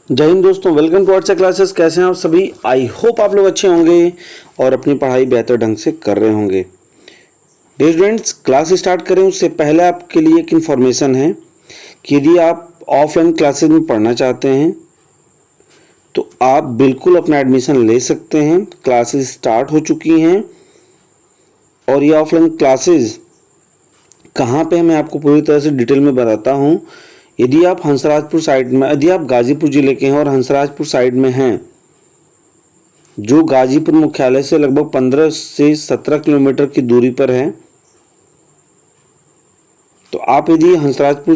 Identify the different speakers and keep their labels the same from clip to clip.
Speaker 1: जय हिंद दोस्तों, welcome to our classes. कैसे हैं आप सभी? आई होप आप लोग अच्छे होंगे और अपनी पढ़ाई बेहतर ढंग से कर रहे होंगे। डियर स्टूडेंट्स, क्लास स्टार्ट करें उससे पहले आपके लिए एक इन्फॉर्मेशन है कि यदि आप ऑफलाइन क्लासेस में पढ़ना चाहते हैं तो आप बिल्कुल अपना एडमिशन ले सकते हैं। क्लासेस स्टार्ट हो चुकी हैं और ये ऑफलाइन क्लासेस कहाँ पे है मैं आपको पूरी तरह से डिटेल में बताता हूँ। यदि आप हंसराजपुर साइड में, यदि आप गाजीपुर जिले के हैं और हंसराजपुर साइड में हैं, जो गाजीपुर मुख्यालय से लगभग 15 से 17 किलोमीटर की दूरी पर है, तो आप यदि हंसराजपुर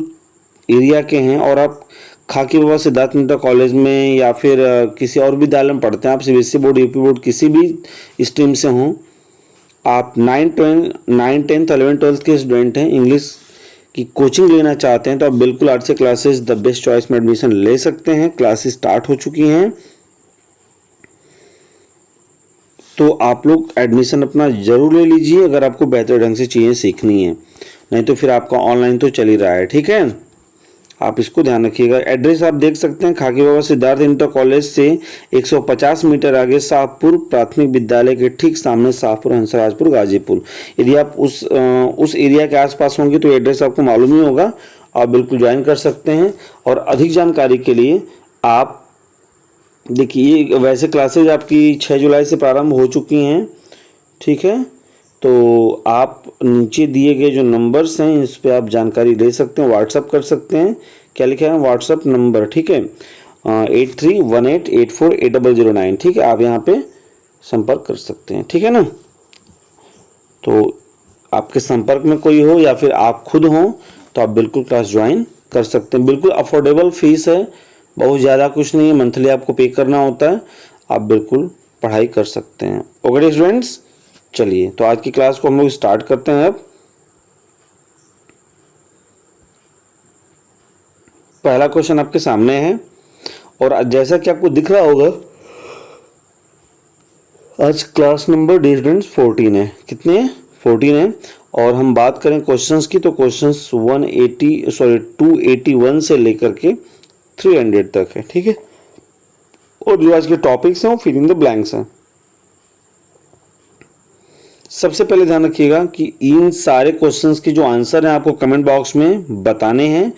Speaker 1: एरिया के हैं और आप खाकी बाबा सिद्धार्थ मित्रा कॉलेज में या फिर किसी और विद्यालय में पढ़ते हैं, आप सीबीएसई बोर्ड, यूपी बोर्ड, किसी भी स्ट्रीम से हों, आप 9, 10th 11th 12th के स्टूडेंट हैं, इंग्लिश की कोचिंग लेना चाहते हैं, तो आप बिल्कुल RC classes the best choice में एडमिशन ले सकते हैं। क्लासेस स्टार्ट हो चुकी हैं, तो आप लोग एडमिशन अपना जरूर ले लीजिए अगर आपको बेहतर ढंग से चीज़ें सीखनी है, नहीं तो फिर आपका ऑनलाइन तो चल ही रहा है। ठीक है, आप इसको ध्यान रखिएगा। एड्रेस आप देख सकते हैं, खाकी बाबा सिद्धार्थ इंटर कॉलेज से 150 मीटर आगे शाहपुर प्राथमिक विद्यालय के ठीक सामने शाहपुर हंसराजपुर गाजीपुर। यदि आप उस एरिया के आसपास होंगे तो एड्रेस आपको मालूम ही होगा, आप बिल्कुल ज्वाइन कर सकते हैं। और अधिक जानकारी के लिए आप देखिए, वैसे क्लासेज आपकी 6 जुलाई से प्रारंभ हो चुकी हैं। ठीक है, तो आप नीचे दिए गए जो नंबर्स हैं इस पर आप जानकारी ले सकते हैं, व्हाट्सअप कर सकते हैं। क्या लिखा है? WhatsApp number. ठीक है, 8318484009। ठीक है, आप यहाँ पे संपर्क कर सकते हैं। ठीक है ना, तो आपके संपर्क में कोई हो या फिर आप खुद हों तो आप बिल्कुल क्लास ज्वाइन कर सकते हैं। बिल्कुल अफोर्डेबल फीस है, बहुत ज़्यादा कुछ नहीं है, मंथली आपको पे करना होता है, आप बिल्कुल पढ़ाई कर सकते हैं। ओके स्टूडेंट्स, चलिए तो आज की क्लास को हम लोग स्टार्ट करते हैं। अब पहला क्वेश्चन आपके सामने है और जैसा कि आपको दिख रहा होगा, आज क्लास नंबर डियर स्टूडेंट्स 14 है। कितने हैं? 14 है। और हम बात करें क्वेश्चंस की तो क्वेश्चंस 281 से लेकर के 300 तक है। ठीक है, और जो आज के टॉपिक्स हैं वो फिल इन द ब्लैंक्स हैं। सबसे पहले ध्यान रखिएगा कि इन सारे क्वेश्चंस की जो आंसर हैं आपको कमेंट बॉक्स में बताने हैं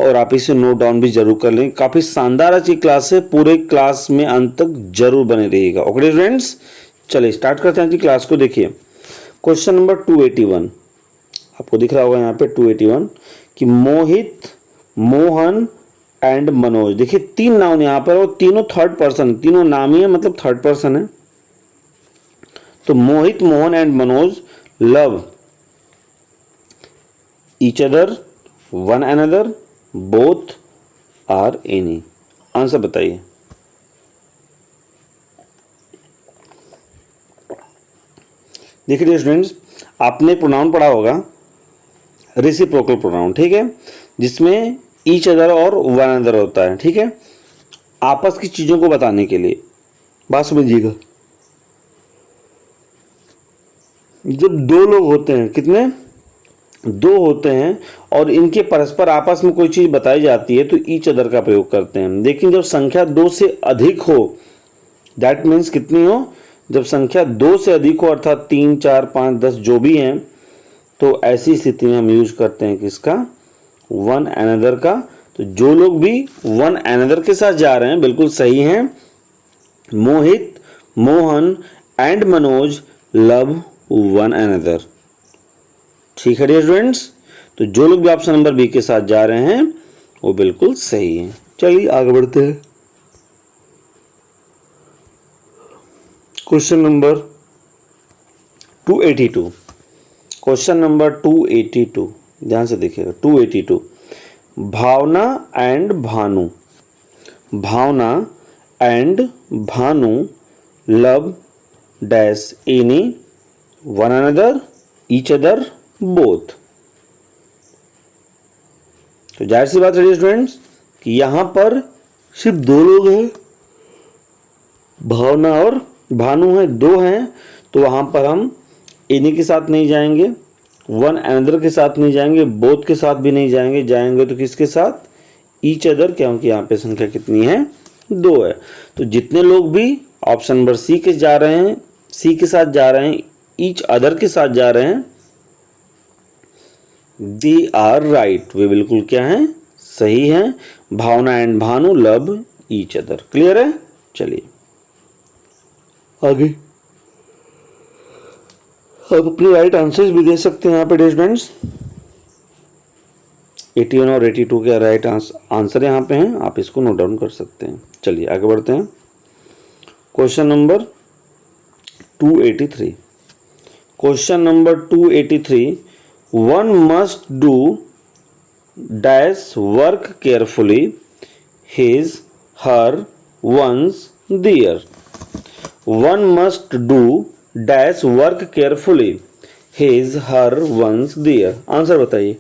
Speaker 1: और आप इसे नोट डाउन भी जरूर कर लें। काफी शानदार अच्छी क्लास है, पूरे क्लास में अंत तक जरूर बने रहिएगा। ओके फ्रेंड्स, चलिए स्टार्ट करते हैं आज की क्लास को। देखिए क्वेश्चन नंबर 281 आपको दिख रहा होगा यहाँ पे 281 कि मोहित, मोहन एंड मनोज। देखिए 3 नाउन यहाँ पर और तीनों थर्ड पर्सन, तीनों नाम ही है, मतलब थर्ड पर्सन है। तो Mohit, Mohan and Manoj love each other, one another, both are any. Answer बताइए। देखिए स्टूडेंट्स, आपने प्रोनाउन पढ़ा होगा रेसिप्रोकल प्रोनाउन। ठीक है, जिसमें ईच अदर और वन अनदर होता है। ठीक है, आपस की चीजों को बताने के लिए। बात समझिएगा, जब 2 लोग होते हैं, कितने? 2 होते हैं और इनके परस्पर आपस में कोई चीज बताई जाती है तो ईच अदर का प्रयोग करते हैं। लेकिन जब संख्या 2 से अधिक हो, दैट मीन्स कितनी हो? जब संख्या 2 से अधिक हो, अर्थात 3, 4, 5, 10 जो भी हैं, तो ऐसी स्थिति में हम यूज करते हैं किसका? वन अनदर का। तो जो लोग भी वन अनदर के साथ जा रहे हैं बिल्कुल सही हैं। Mohit, Mohan and Manoj love one another. ठीक है डियर स्टूडेंट्स, तो जो लोग भी ऑप्शन नंबर बी के साथ जा रहे हैं वो बिल्कुल सही है। चलिए आगे बढ़ते हैं। Question number 282। क्वेश्चन नंबर 282 ध्यान से देखिएगा। 282 Bhavna and Bhanu, Bhavna and Bhanu love dash any, one another, each other, both. तो जाहिर सी बात है स्टूडेंट्स कि यहां पर सिर्फ 2 लोग हैं, भावना और भानु है, 2 हैं, तो वहां पर हम एनी के साथ नहीं जाएंगे, वन अनदर के साथ नहीं जाएंगे, बोथ के साथ भी नहीं जाएंगे। जाएंगे तो किसके साथ? ईच अदर, क्योंकि यहाँ पे संख्या कितनी है? 2 है। तो जितने लोग भी ऑप्शन नंबर सी के जा रहे हैं, सी के साथ जा रहे हैं, ईच अदर के साथ जा रहे हैं, दे आर राइट, वे बिल्कुल क्या है, सही है। Bhavna and Bhanu love each other. Clear है? चलिए आगे आप अपनी राइट आंसर्स भी दे सकते हैं यहाँ पे स्टूडेंट्स। 81 और 82 के राइट आंसर यहाँ पे हैं, आप इसको नोट डाउन कर सकते हैं। चलिए आगे बढ़ते हैं। Question number 283। Question number 283, one must do dash work carefully, his her once there. One must do dash work carefully, his her once there. Answer बताइए।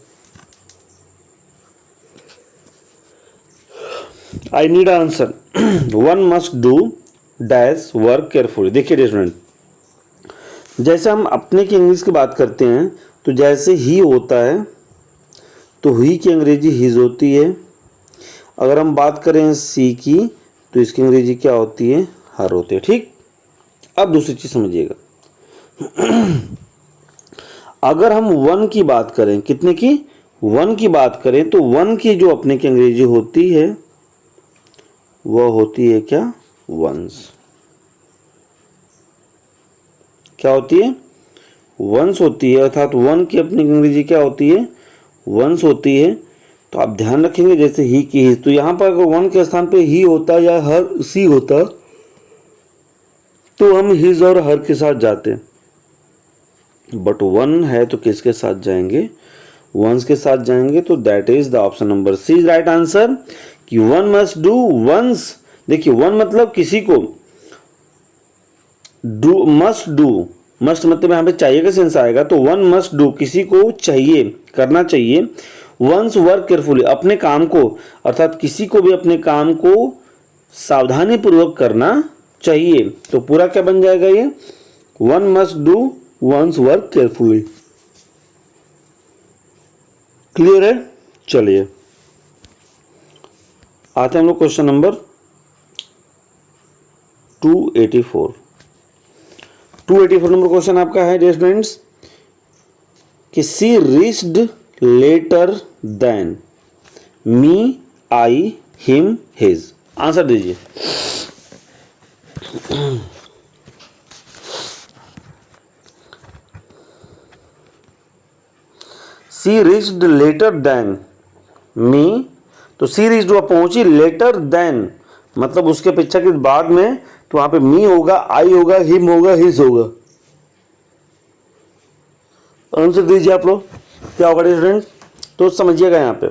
Speaker 1: I need answer. One must do dash work carefully. देखिए student, जैसे हम अपने की English की बात करते हैं तो जैसे ही होता है तो ही की अंग्रेजी हिज होती है। अगर हम बात करें सी की तो इसकी अंग्रेजी क्या होती है, हर होती है। ठीक, अब दूसरी चीज समझिएगा। अगर हम वन की बात करें, कितने की, वन की बात करें, तो वन की जो अपने की अंग्रेजी होती है वह होती है क्या, वंस। क्या होती है, वंस होती है। अर्थात वन की अपनी अंग्रेजी क्या होती है, वंस होती है। तो आप ध्यान रखेंगे जैसे ही की हिज, तो यहां पर अगर वन के स्थान पे ही होता या हर सी होता तो हम हिज और हर के साथ जाते, बट वन है तो किसके साथ जाएंगे, वंस के साथ जाएंगे। तो that is the option number C is right answer कि वन मस्ट डू वंस। देखिए वन मतलब किसी को, डू मस्ट डू, मस्ट मतलब यहां पे चाहिए का सेंस आएगा, तो वन मस्ट डू किसी को चाहिए, करना चाहिए, वंस वर्क केयरफुली अपने काम को, अर्थात किसी को भी अपने काम को सावधानी पूर्वक करना चाहिए। तो पूरा क्या बन जाएगा ये, one must do one's work carefully. Clear है? चलिए आते हैं हम लोग क्वेश्चन नंबर 284। 284 नंबर क्वेश्चन आपका है डियर स्टूडेंट्स कि सी रीच्ड लेटर देन मी, आई, हिम, हिज। आंसर दीजिए। सी रीच्ड लेटर देन मी, तो सी रीच्ड पहुंची, लेटर देन मतलब उसके अपेक्षाकृत बाद में, तो वहां पे मी होगा, आई होगा, हिम होगा, हिज होगा। आंसर दीजिए आप लोग, क्या होगा स्टूडेंट। तो समझिएगा यहां पे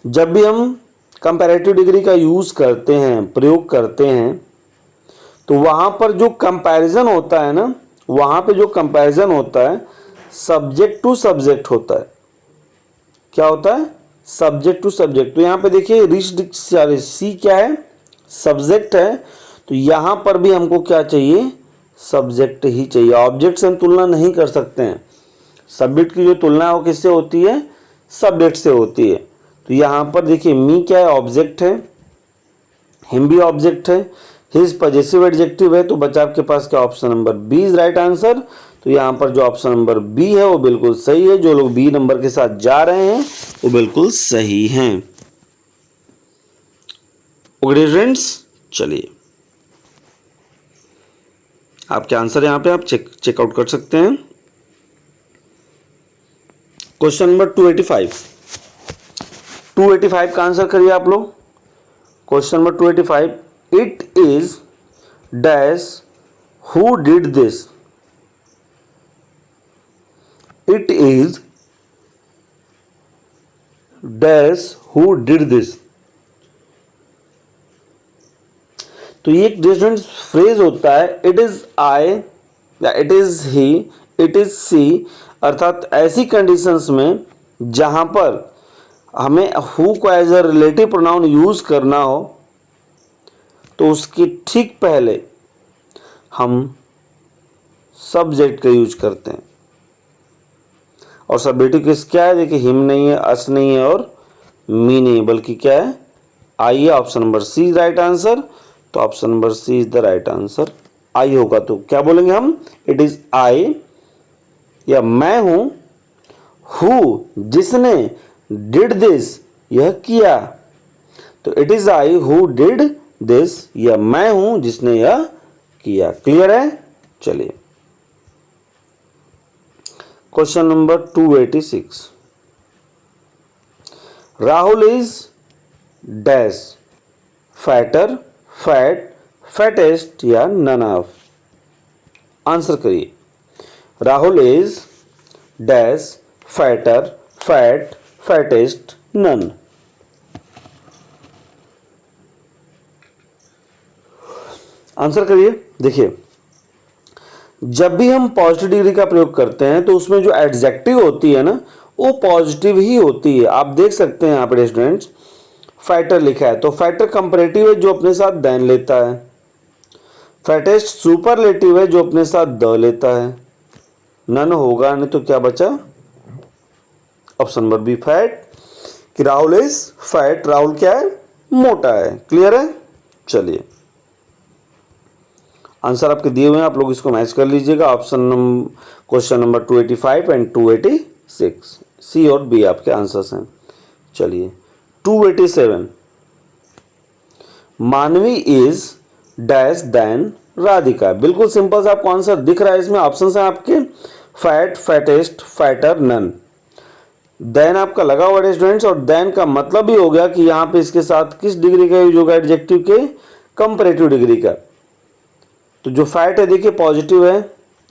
Speaker 1: जब भी हम कंपैरेटिव डिग्री का यूज करते हैं, प्रयोग करते हैं, तो वहां पर जो कंपैरिजन होता है ना, वहां पे जो कंपैरिजन होता है सब्जेक्ट टू सब्जेक्ट होता है। क्या होता है, सब्जेक्ट टू सब्जेक्ट। तो यहां पे देखिए रिच्ड, सी क्या है, सब्जेक्ट है, तो यहां पर भी हमको क्या चाहिए, सब्जेक्ट ही चाहिए। ऑब्जेक्ट से हम तुलना नहीं कर सकते हैं। सब्जेक्ट की जो तुलना है वो किससे होती है, सब्जेक्ट से होती है। तो यहां पर देखिए मी क्या है, ऑब्जेक्ट है, हिम भी ऑब्जेक्ट है, हिज पजेसिव एडजेक्टिव है। तो बचा आपके पास क्या, option number B is right answer. तो यहां पर जो ऑप्शन नंबर बी है वो बिल्कुल सही है। जो लोग बी नंबर के साथ जा रहे हैं वो बिल्कुल सही हैं। ओके फ्रेंड्स, चलिए आपके आंसर यहां पे आप चेकआउट कर सकते हैं। क्वेश्चन नंबर 285 का आंसर करिए आप लोग। Question number 285, it is dash who did this. It is dash who did this. तो ये एक डिफरेंट फ्रेज होता है, इट इज आई या it is he, it is C. अर्थात ऐसी कंडीशंस में जहां पर हमें हु को as a relative pronoun use करना हो तो उसके ठीक पहले हम सब्जेक्ट का यूज करते हैं। और सब्जेक्टिव केस क्या है, देखिए हिम नहीं है, अस नहीं है और मी नहीं है, बल्कि क्या है, आई है, option number C right answer. तो option number C is the right answer, आई होगा। तो क्या बोलेंगे हम, इट इज आई, या मैं हूं, हु जिसने, डिड दिस यह किया। तो it is I who did this, या मैं हूं जिसने यह किया। क्लियर है? चलिए question number 286, Rahul is dash, fatter, fat, fattest या नन ऑफ। आंसर करिए। Rahul is dash, fatter, fat, fattest, none. Answer करिए। देखिए, जब भी हम पॉजिटिव डिग्री का प्रयोग करते हैं तो उसमें जो एडजेक्टिव होती है ना, वो पॉजिटिव ही होती है। आप देख सकते हैं यहाँ पर स्टूडेंट्स, फैटर लिखा है तो फैटर कंपैरेटिव है जो अपने साथ देन लेता है। फैटेस्ट सुपरलेटिव है जो अपने साथ द लेता है। नन होगा नहीं तो क्या बचा, ऑप्शन नंबर बी फैट, कि राहुल इज फैट, राहुल क्या है, मोटा है। क्लियर है? चलिए आंसर आपके दिए हुए हैं, आप लोग इसको मैच कर लीजिएगा। Option number, question number 285 and 286, सी और बी आपके आंसर्स हैं। चलिए 287, मानवी इज डैश देन राधिका। बिल्कुल सिंपल सा आपको आंसर दिख रहा है, इसमें ऑप्शन है आपके fat, fattest, fatter, none. Then आपका लगा हुआ है स्टूडेंट्स, और देन का मतलब ही हो गया कि यहाँ पे इसके साथ किस डिग्री का यूज होगा, एडजेक्टिव के कंपैरेटिव डिग्री का। तो जो फैट है देखिए पॉजिटिव है,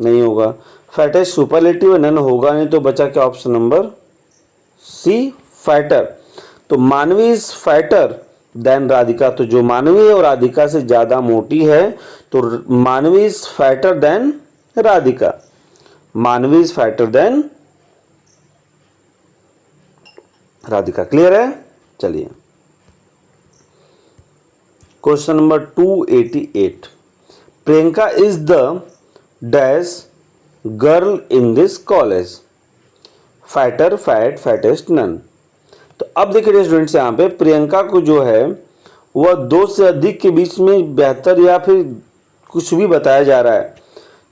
Speaker 1: नहीं होगा। फैटेस्ट सुपरलेटिव है, नन होगा नहीं। तो बचा क्या, ऑप्शन नंबर सी फैटर। तो मानवी इज फैटर देन राधिका, तो जो मानवी है और राधिका से ज्यादा मोटी है, तो मानवी is fatter than Radhika. Manvi is fatter than Radhika. Clear है? चलिए question number 288, Priyanka is the dash girl in this college. Fatter, fat, fattest, none. तो अब देखिए स्टूडेंट्स, यहाँ पे प्रियंका को जो है वह दो से अधिक के बीच में बेहतर या फिर कुछ भी बताया जा रहा है।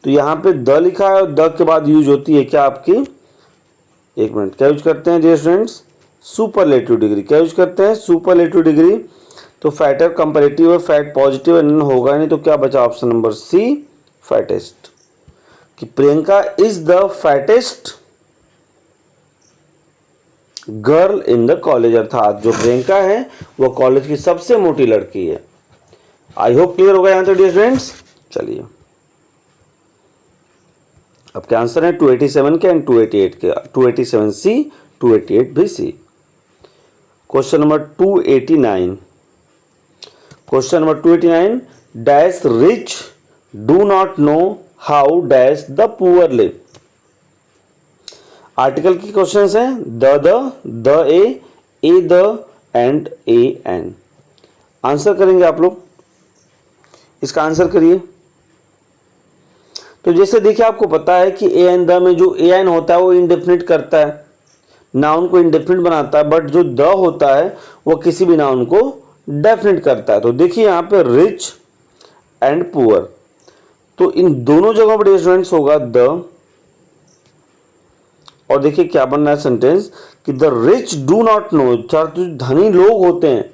Speaker 1: तो यहाँ पे द लिखा है और द के बाद यूज होती है क्या आपकी, एक मिनट, क्या यूज करते हैं डियर स्टूडेंट्स, सुपरलेटिव डिग्री। क्या यूज करते हैं, सुपरलेटिव डिग्री। तो फैटर कंपैरेटिव है, फैट पॉजिटिव है, नन होगा नहीं। तो क्या बचा, ऑप्शन नंबर सी फैटेस्ट, कि Priyanka is the fattest girl in the college, अर्थात जो प्रियंका है वो कॉलेज की सबसे मोटी लड़की है। आई होप क्लियर होगा यहां तक डियर फ्रेंड्स। चलिए अब क्या आंसर है 287 के एंड 288 के, 287 सी, 288 भी C. Question number 289, question number 289, dash rich do not know how dash the poor live. Article की क्वेश्चंस हैं, the A the and A an. आंसर करेंगे आप लोग, इसका आंसर करिए। तो जैसे देखिए आपको पता है कि ए एन द में जो ए एन होता है वो इंडेफिनिट करता है, नाउन को इंडेफिनिट बनाता है, बट जो द होता है वो किसी भी नाउन को डेफिनिट करता है। तो देखिए यहाँ पे रिच एंड पुअर, तो इन दोनों जगहों पर स्टूडेंट्स होगा द, और देखिए क्या बन रहा है सेंटेंस, कि the rich do not no, जो धनी लोग होते हैं,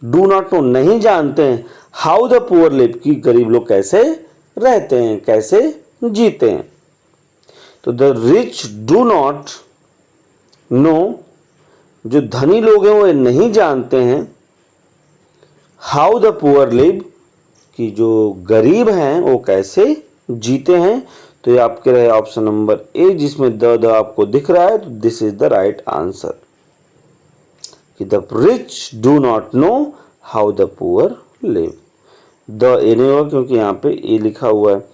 Speaker 1: डू नॉट नो नहीं जानते हैं, हाउ द पुअर लिव, की गरीब लोग कैसे रहते हैं, कैसे जीते हैं। तो the rich do not no, जो धनी लोग हैं वो नहीं जानते हैं, हाउ द पुअर लिव, कि जो गरीब हैं वो कैसे जीते हैं। तो ये आपके रहे ऑप्शन नंबर ए, जिसमें द आपको दिख रहा है, तो this is the right answer, कि the rich do not know how the poor live. The A नहीं होगा क्योंकि यहाँ पे ए लिखा हुआ है,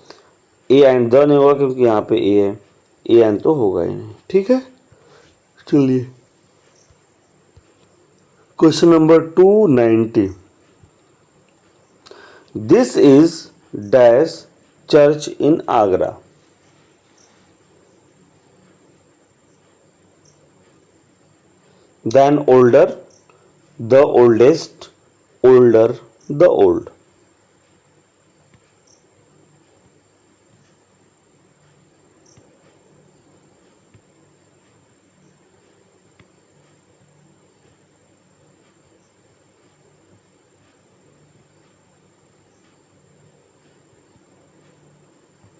Speaker 1: ए एंड द नहीं होगा क्योंकि यहाँ पे ए है, ए एंड तो होगा ही नहीं। ठीक है, चलिए question number 290, this is dash church in Agra. Then older, the oldest, older, the old.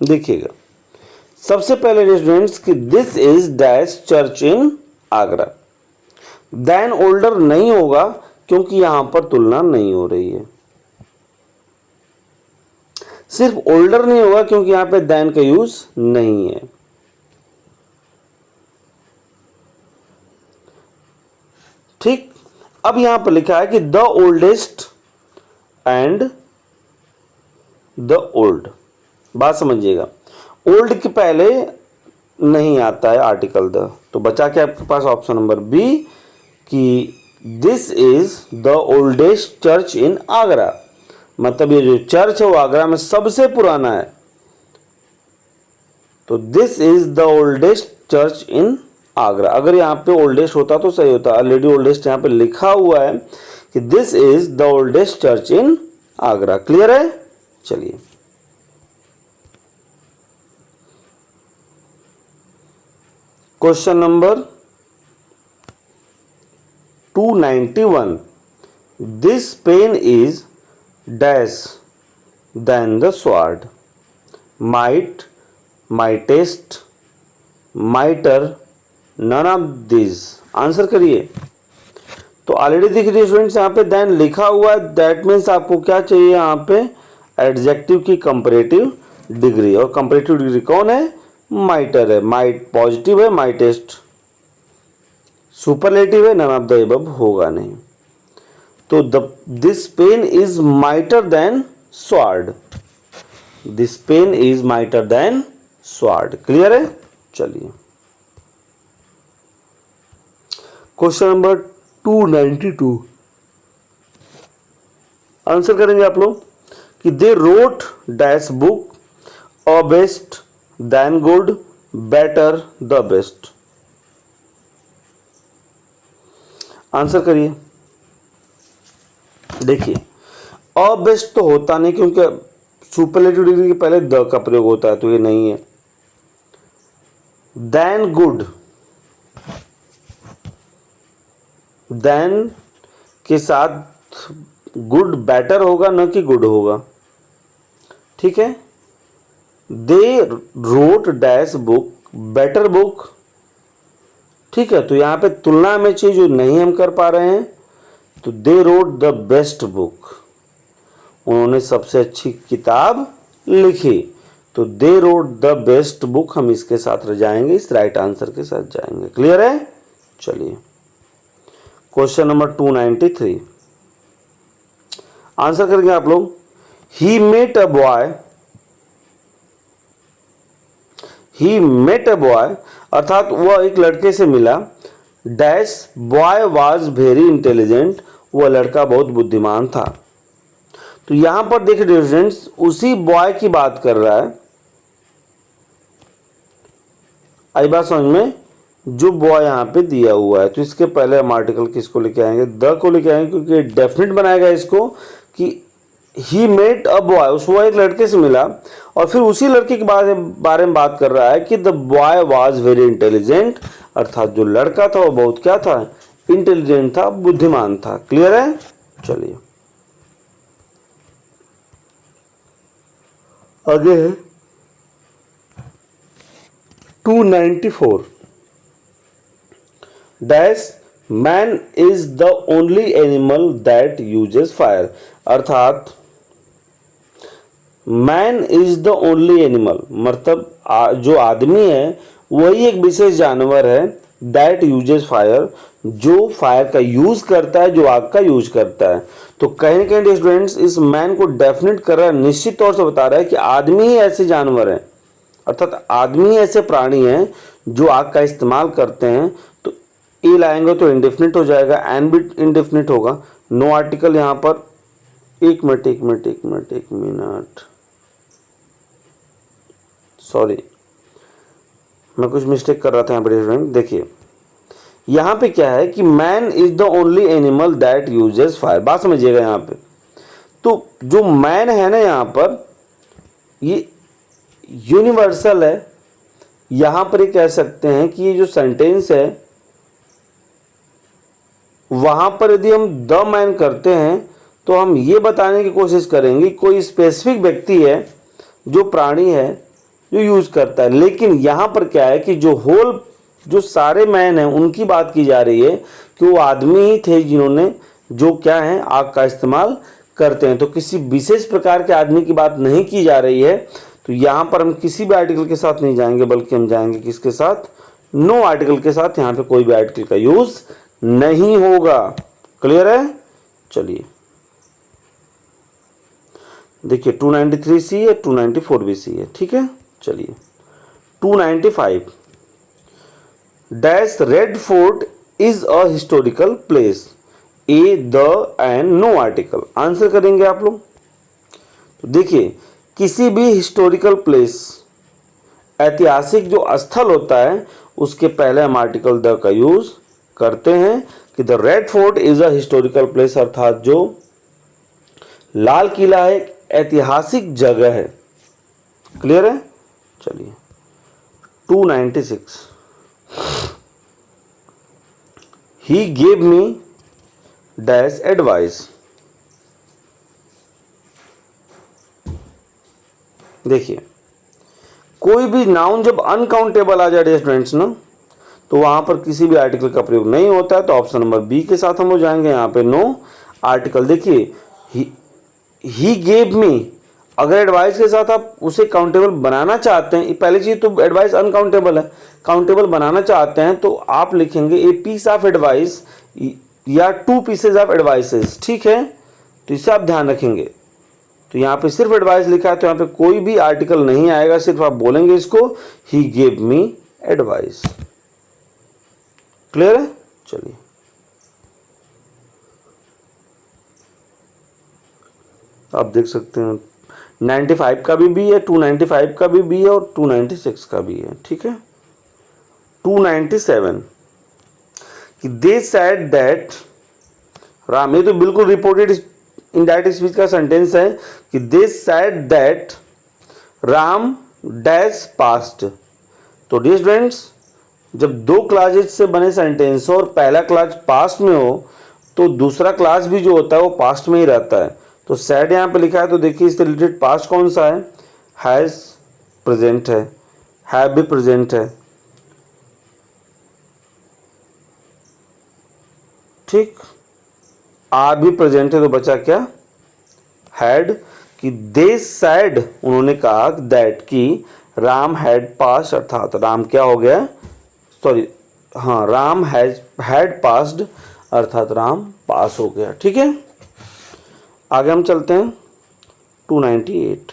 Speaker 1: देखिएगा सबसे पहले स्टूडेंट्स कि this is dash church in Agra. Then older नहीं होगा क्योंकि यहां पर तुलना नहीं हो रही है। सिर्फ ओल्डर नहीं होगा क्योंकि यहां पे देन का यूज नहीं है। ठीक, अब यहां पर लिखा है कि the oldest and the old. बात समझिएगा, ओल्ड के पहले नहीं आता है आर्टिकल द, तो बचा क्या आपके पास ऑप्शन नंबर बी कि this is the oldest church in Agra. मतलब ये जो चर्च है वो आगरा में सबसे पुराना है, तो this is the oldest church in Agra. अगर यहाँ पे ओल्डेस्ट होता तो सही होता, ऑलरेडी ओल्डेस्ट यहाँ पे लिखा हुआ है कि this is the oldest church in Agra. Clear है? चलिए question number 291, this pen is dash than the sword, might, mightiest, mightier, none of this. Answer करिए। तो ऑलरेडी दिख रही है स्टूडेंट्स यहाँ पे देन लिखा हुआ है, दैट मीन्स आपको क्या चाहिए यहाँ पे एडजेक्टिव की कंपैरेटिव डिग्री, और कंपैरेटिव डिग्री कौन है? माइटर है। माइट पॉजिटिव है, माइटेस्ट सुपरलेटिव है, नन ऑफ द अबव होगा नहीं। तो this pen is mightier than sword, this pen is mightier than sword. Clear है? चलिए क्वेश्चन नंबर 292 आंसर करेंगे आप लोग कि they wrote dash book a best than good better the best. Answer करिए। देखिए अ बेस्ट तो होता नहीं क्योंकि सुपरलेटिव डिग्री के पहले द का प्रयोग होता है, तो ये नहीं है। देन गुड, देन के साथ गुड बेटर होगा न कि गुड होगा। ठीक है। दे wrote dash book better book. ठीक है, तो यहां पे तुलना में चीज जो नहीं हम कर पा रहे हैं, तो they wrote the best book, उन्होंने सबसे अच्छी किताब लिखी। तो they wrote the best book हम इसके साथ रह जाएंगे, इस राइट आंसर के साथ जाएंगे। क्लियर है? चलिए क्वेश्चन नंबर 293 आंसर करेंगे आप लोग। He met a boy, he met a boy अर्थात वह एक लड़के से मिला, dash boy was very intelligent, वह लड़का बहुत बुद्धिमान था। तो यहां पर देखिए स्टूडेंट्स उसी बॉय की बात कर रहा है। आई बात समझ में? जो बॉय यहां पे दिया हुआ है, तो इसके पहले हम आर्टिकल किसको लेके आएंगे? द को लेके आएंगे, क्योंकि डेफिनेट बनाएगा इसको कि ही मेट अ बॉय, उस वो एक लड़के से मिला, और फिर उसी लड़के के बारे में बात कर रहा है कि the boy was very intelligent, अर्थात जो लड़का था वो बहुत क्या था? इंटेलिजेंट था, बुद्धिमान था। क्लियर है? चलिए आगे है 294 dash man is the only animal that uses fire, अर्थात man is the only animal, मतलब जो आदमी है वही एक विशेष जानवर है, दैट यूजेस फायर, जो फायर का यूज करता है, जो आग का यूज करता है। तो कहीं ना कहीं स्टूडेंट्स इस मैन को डेफिनेट कर रहा है, निश्चित तौर से बता रहा है कि आदमी ही ऐसे जानवर है, अर्थात आदमी ही ऐसे प्राणी हैं जो आग का इस्तेमाल करते हैं। तो ए लाएंगे तो इंडेफिनिट हो जाएगा, एन भी इंडेफिनिट होगा। नो आर्टिकल यहां पर। एक मिनट सॉरी, मैं कुछ मिस्टेक कर रहा था यहाँ पर। देखिए यहाँ पे क्या है कि man is the only animal that uses fire. बात समझिएगा यहाँ पे, तो जो मैन है ना यहाँ पर ये यूनिवर्सल है। यहाँ पर ये कह सकते हैं कि ये जो सेंटेंस है वहाँ पर यदि हम द मैन करते हैं तो हम ये बताने की कोशिश करेंगे कोई स्पेसिफिक व्यक्ति है जो प्राणी है जो यूज करता है। लेकिन यहाँ पर क्या है कि जो सारे मैन हैं उनकी बात की जा रही है कि वो आदमी ही थे जिन्होंने जो क्या है आग का इस्तेमाल करते हैं। तो किसी विशेष प्रकार के आदमी की बात नहीं की जा रही है। तो यहाँ पर हम किसी भी आर्टिकल के साथ नहीं जाएंगे बल्कि हम जाएंगे किसके साथ, नो आर्टिकल के साथ। यहाँ पे कोई भी आर्टिकल का यूज नहीं होगा। क्लियर है? चलिए देखिए 293 सी है, 294 भी सी है। ठीक है, चलिए 295 dash Red Fort is a historical place, a the and no article. Answer करेंगे आप लोग। तो देखिए किसी भी हिस्टोरिकल प्लेस ऐतिहासिक जो स्थल होता है उसके पहले हम आर्टिकल द का यूज करते हैं कि the red Fort is a historical place, अर्थात जो लाल किला एक ऐतिहासिक जगह है। क्लियर है? चलिए 296 he gave me dash advice. देखिए कोई भी नाउन जब अनकाउंटेबल आ जाए स्टूडेंट्स ना, तो वहां पर किसी भी आर्टिकल का प्रयोग नहीं होता है। तो ऑप्शन नंबर बी के साथ हम हो जाएंगे। यहाँ पे नो आर्टिकल। देखिए ही गेव मी, अगर एडवाइस के साथ आप उसे काउंटेबल बनाना चाहते हैं, पहली चीज तो एडवाइस अनकाउंटेबल है, काउंटेबल बनाना चाहते हैं तो आप लिखेंगे ए पीस ऑफ एडवाइस या 2 पीसेज ऑफ एडवाइसेस। ठीक है, तो इसे आप ध्यान रखेंगे। तो यहाँ पे सिर्फ एडवाइस लिखा है तो यहाँ पे कोई भी आर्टिकल नहीं आएगा, सिर्फ आप बोलेंगे इसको he gave me advice. Clear है? चलिए आप देख सकते हैं 95 का भी बी है, 295 का भी बी है और 296 का भी है। ठीक है, 297 कि दे सेड दैट राम, ये तो बिल्कुल रिपोर्टेड इनडायरेक्ट स्पीच का सेंटेंस है कि they said that Ram dash past. तो डियर स्टूडेंट्स जब 2 क्लासेज से बने सेंटेंस हो और पहला क्लास पास्ट में हो तो दूसरा क्लास भी जो होता है वो पास्ट में ही रहता है। तो सैड यहाँ पे लिखा है तो देखिए इससे रिलेटेड पास्ट कौन सा है, हैज प्रेजेंट है, हैव भी प्रेजेंट है। ठीक, आर भी प्रेजेंट है तो बचा क्या, हैड। कि दे सैड उन्होंने कहा दैट कि राम हैड पास, अर्थात राम क्या हो गया, सॉरी हाँ राम हैड पास्ड, अर्थात राम पास हो गया। ठीक है, आगे हम चलते हैं 298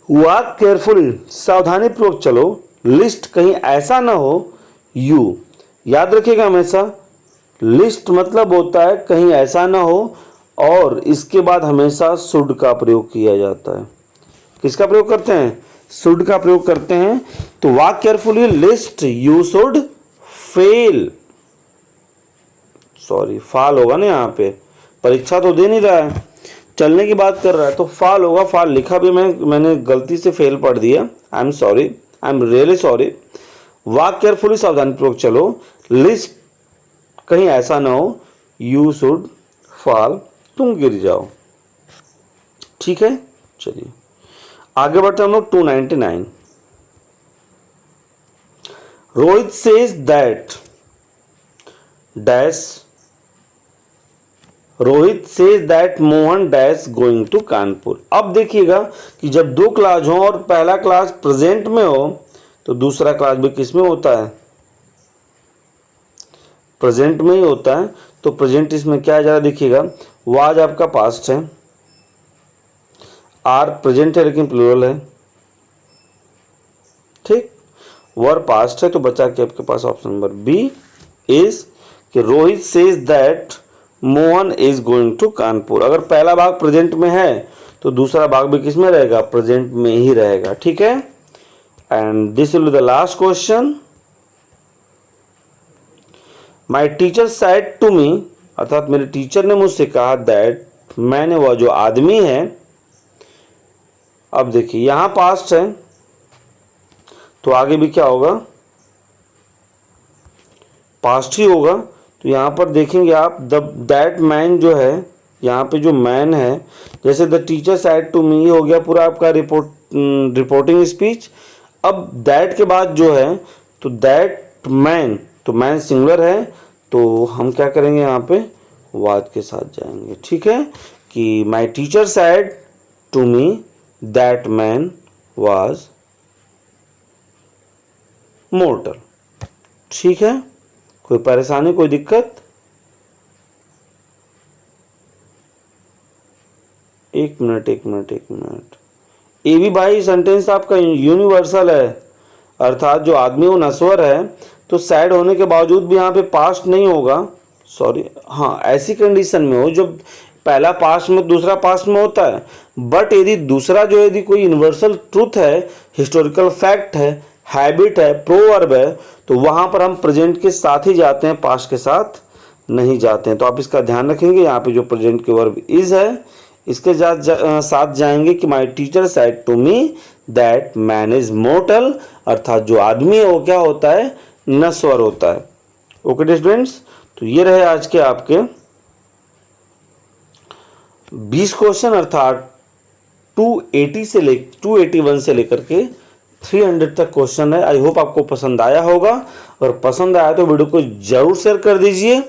Speaker 1: हुआ केयरफुली, सावधानी पूर्वक चलो, लिस्ट कहीं ऐसा ना हो, यू याद रखिएगा हमेशा लिस्ट मतलब होता है कहीं ऐसा ना हो, और इसके बाद हमेशा शुड का प्रयोग किया जाता है। किसका प्रयोग करते हैं, शुड का प्रयोग करते हैं। तो walk carefully lest you should fail, sorry fall होगा ना, यहाँ पे परीक्षा तो दे नहीं रहा है, चलने की बात कर रहा है तो फाल होगा। फाल लिखा भी मैंने गलती से फेल पढ़ दिया, I am sorry, I am really sorry. Walk carefully सावधानीपूर्वक चलो, लिस्ट कहीं ऐसा ना हो, यू शुड फॉल तुम गिर जाओ। ठीक है, चलिए आगे बढ़ते हम लोग 299 Rohit says that dash, Rohit says that Mohan dash going to Kanpur. अब देखिएगा कि जब 2 क्लास हो और पहला क्लास प्रेजेंट में हो तो दूसरा क्लास भी किस में होता है, प्रेजेंट में ही होता है। तो प्रेजेंट इसमें क्या जा रहा है देखिएगा, वाज आपका पास्ट है, आर प्रेजेंट है लेकिन प्लूरल है। ठीक, वर पास्ट है तो बचा के आपके पास ऑप्शन नंबर बी इज कि Rohit says that Mohan is going to Kanpur. अगर पहला भाग प्रेजेंट में है तो दूसरा भाग भी किस में रहेगा, प्रेजेंट में ही रहेगा। ठीक है, and this will be the last question. My teacher said to me, अर्थात मेरे टीचर ने मुझसे कहा दैट, मैंने, वह जो आदमी है। अब देखिए यहां पास्ट है तो आगे भी क्या होगा, पास्ट ही होगा। तो यहां पर देखेंगे आप दैट मैन जो है, यहाँ पे जो मैन है, जैसे the teacher said to me हो गया पूरा आपका रिपोर्टिंग स्पीच। अब दैट के बाद जो है तो दैट मैन, तो मैन सिंगुलर है तो हम क्या करेंगे यहाँ पे वाज के साथ जाएंगे। ठीक है, कि my teacher said to me that man was mortal. ठीक है, कोई परेशानी, कोई दिक्कत? एक मिनट। ये भी भाई सेंटेंस आपका यूनिवर्सल है, अर्थात जो आदमी वो नश्वर है तो सैड होने के बावजूद भी यहाँ पे पास्ट नहीं होगा। सॉरी, हाँ, ऐसी कंडीशन में हो जब पहला पास्ट में दूसरा पास्ट में होता है। बट यदि दूसरा जो यदि कोई यूनिवर्सल ट्रूथ है, हिस्टोरिकल फैक्ट है, हैबिट है, प्रोवर्ब है, तो वहाँ पर हम प्रेजेंट के साथ ही जाते हैं, पास्ट के साथ नहीं जाते हैं। तो आप इसका ध्यान रखेंगे, यहाँ पे जो प्रेजेंट के वर्ब इज है इसके साथ जाएंगे कि my teacher said to me that man is mortal, अर्थात जो आदमी है वो क्या होता है, नश्वर होता है। ओके स्टूडेंट्स, तो ये रहे आज के आपके 20 क्वेश्चन, अर्थात 281 से लेकर के 300 तक क्वेश्चन है। आई होप आपको पसंद आया होगा, और पसंद आया तो वीडियो को जरूर शेयर कर दीजिए।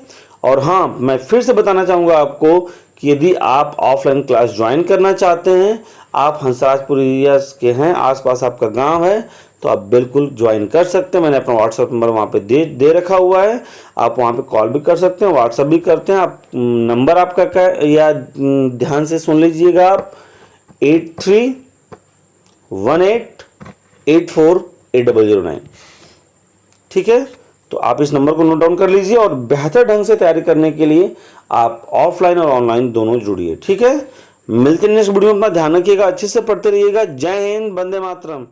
Speaker 1: और हाँ, मैं फिर से बताना चाहूँगा आपको कि यदि आप ऑफलाइन क्लास ज्वाइन करना चाहते हैं, आप हंसराजपुर एरिया के हैं, आसपास आपका गांव है, तो आप बिल्कुल ज्वाइन कर सकते हैं। मैंने अपना व्हाट्सएप नंबर वहाँ पे दे रखा हुआ है, आप वहाँ पे कॉल भी कर सकते हैं, व्हाट्सएप भी करते हैं। आप नंबर आपका क्या, या ध्यान से सुन लीजिएगा आप, 8318848009। ठीक है, तो आप इस नंबर को नोट डाउन कर लीजिए, और बेहतर ढंग से तैयारी करने के लिए आप ऑफलाइन और ऑनलाइन दोनों जुड़िए। ठीक है, मिलते हैं नेक्स्ट वीडियो में। अपना ध्यान रखिएगा, अच्छे से पढ़ते रहिएगा। जय हिंद, वंदे मातरम।